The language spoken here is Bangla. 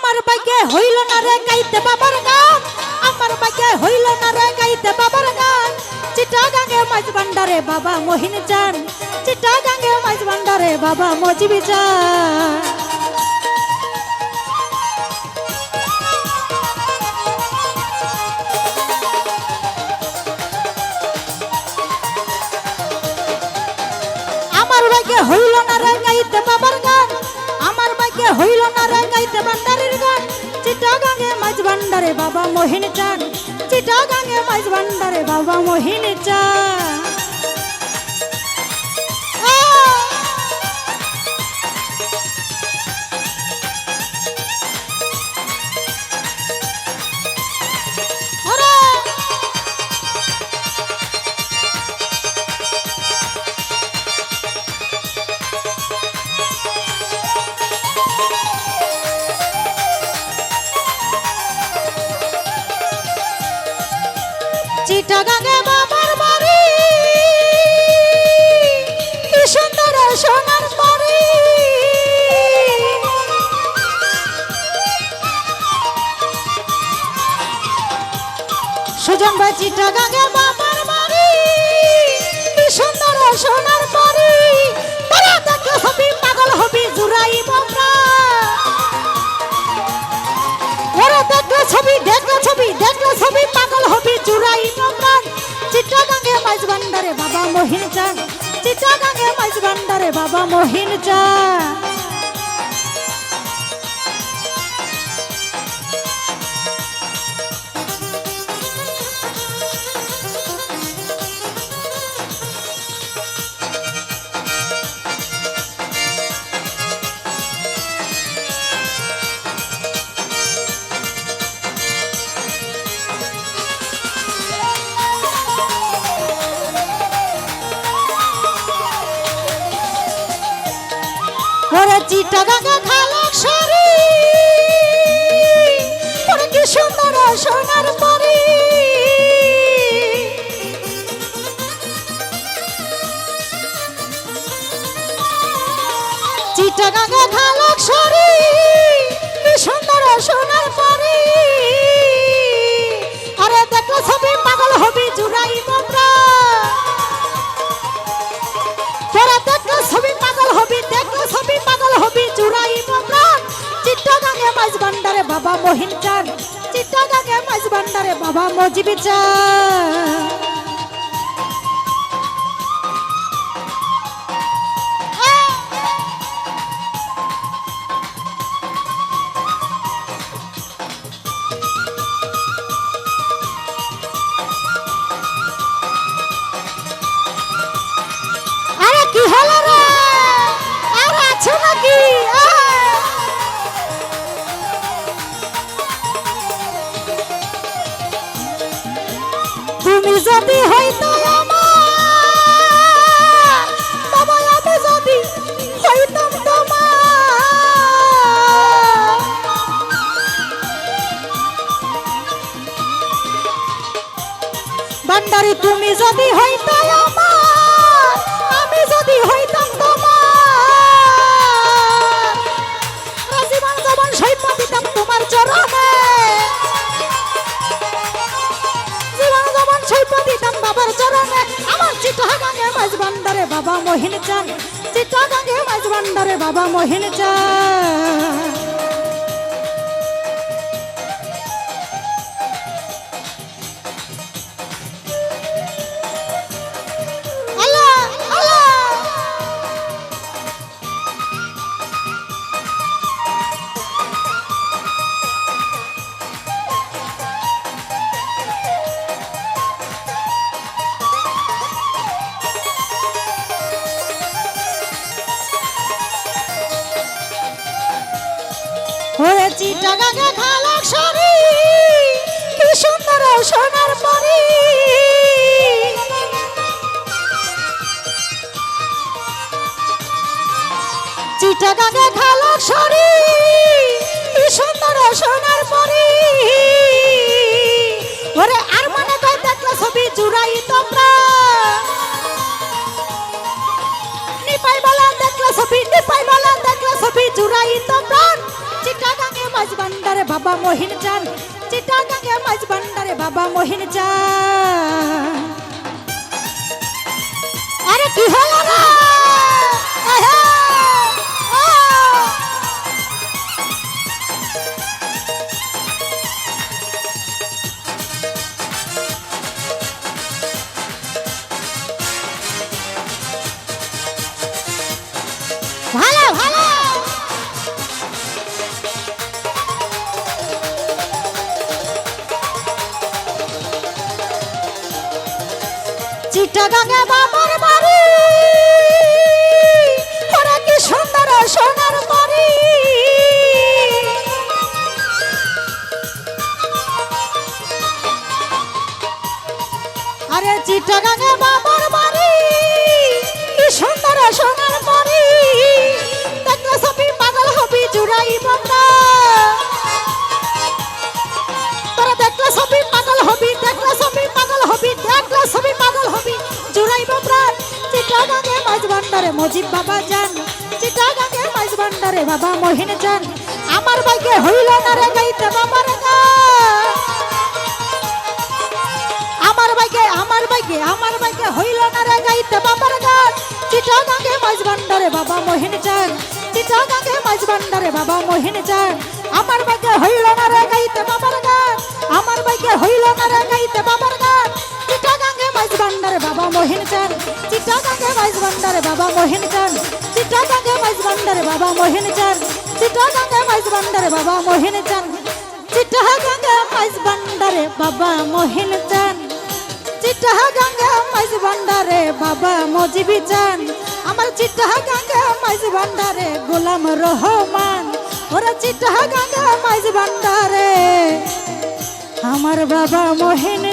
আমার ভাগ্যে হইল না রে গাইতে বাবার গান, আমার ভাগ্যে হইল না রে গাইতে বাবার গান। চিটাগাঙ্গে মাঝ ভান্ডারে বাবা মহিন চান, চিটাগাঙ্গে মাঝ ভান্ডারে বাবা মজিবি চান। আমার ভাগ্যে হইল না রে গাইতে বাবার গান, আমার ভাগ্যে হইল না রে গাইতে ভান্ডারের গান। চিটাগাঙ্গে মাঝ ভান্ডারে বাবা মহিন চান, চিটাগাঙ্গে মাঝ ভান্ডারে বাবা মহিন চান। চিটাগাঙ্গে বাবার বাড়ি, কি সুন্দর সোনার বাড়ি। সুজন ভাই চিটাগাঙ্গে বাবার বাড়ি, কি সুন্দর সোনার বাড়ি। তারা দেখলে হবি পাগল হবি জুরাই বাবা, ওরা দেখলে ছবি দেখলে ছবি দেখলে ছবি পাগল হবি জুরাই বাবা। চিটাগাঙ্গে মাঝ ভান্ডারে বাবা মহিন চান, চিটাগাঙ্গে মাঝ ভান্ডারে বাবা মহিন চান। ওরে চিটাগাঙ্গে খালাক সারি, ওরে কি সুন্দর সোনার বাড়ি। চিটাগাঙ্গে খালাক সারি, কি সুন্দর সোনার বাড়ি। আরে দেখলে ছবি পাগল হবি জুরাই বাবা, তোরা দেখলে ছবি পাগল হবি দেখলে ছবি পাগল হবি জুরাই বাবা। চিটাগাঙ্গে মাঝ ভান্ডারে বাবা মহিন চান, চিটাগাঙ্গে মাঝ ভান্ডারে বাবা মজিবি চান। আরে কি হলো রে, আর আছো নাকি? তুমি যদি হইতো আমার বাবা, আমি যদি হইতাম তোমার। ভান্ডারি তুমি যদি হইতো আমার, আমি যদি হইতাম তোমার। জীবন জীবন সৈপা দিতাম তোমার চরণে, জীবন জীবন সৈপা দিতাম বাবার চরণে। আমার চিটাগাঙ্গে মাঝ ভান্ডারে বাবা মহিন চান, চিটাগাঙ্গে মাঝ ভান্ডারে বাবা মহিন চান। ওরে চিটাগাঙ্গে খালাক সারি, কি সুন্দর সোনার বাড়ি। চিটাগাঙ্গে খালাক সারি, কি সুন্দর সোনার বাড়ি। ওরে আর মনে কয় দেখলে ছবি জুরাই তোমরা, নিপাই বলা দেখলে ছবি, নিপাই বলা দেখলে ছবি জুরাই তোমরা। চিটাগাঙ্গে মাঝ ভান্ডারে বাবা মহিন চান চিটাগাঙ্গে মাঝ ভান্ডারে বাবা মহিন চান আরে কি হলো রে এহে ও ভালো ভালো চিটাগাঙ্গে বাবার বাড়ি ওরা কি সুন্দর সোনার বাড়ি আরে চিটাগাঙ্গে বাবার বাড়ি কি সুন্দর সোনার বাড়ি দেখলে সবই পাগল হবি জুড়াই বাবা তোরা দেখলে সবই পাগল হবি দেখলে সবই পাগল হবি দেখলে সবই পাগল হবি জুড়াই বাবা চিটাগাঙ্গে মাঝ ভান্ডারে মজিব বাবা যান চিটাগাঙ্গে মাঝ ভান্ডারে বাবা মহিন যান আমার ভাগ্যে হইল না রে গাইতে বাবার গান আমার ভাগ্যে হইল না রে গাইতে বাবার গান চিটাগাঙ্গে মাঝ ভান্ডারে বাবা মহিন যান চিটাগাঙ্গে মাঝ ভান্ডারে বাবা মহিন যান আমার ভাগ্যে হইল না রে গাইতে বাবার গান আমার ভাগ্যে হইল না রে গাইতে বাবার গান চিটাগাঙ্গে মাঝ ভান্ডারে বাবা মহিন যান চিটাগাঙ্গে মাঝ ভান্ডারে বাবা মহিন যান চিটাগাঙ্গে মাঝ ভান্ডারে বাবা মহিন যান চিটাগাঙ্গে মাঝ ভান্ডারে বাবা মহিন যান চিটাগাঙ্গে মাঝ ভান্ডারে বাবা মহিন যান চিটাগাঙ্গে মাঝ ভান্ডারে বাবা মজিবি যান আমার চিটাগাঙ্গে মাঝ ভান্ডারে গোলাম রহমান ওরা চিটাগাঙ্গে মাঝ ভান্ডারে আমার বাবা মহিন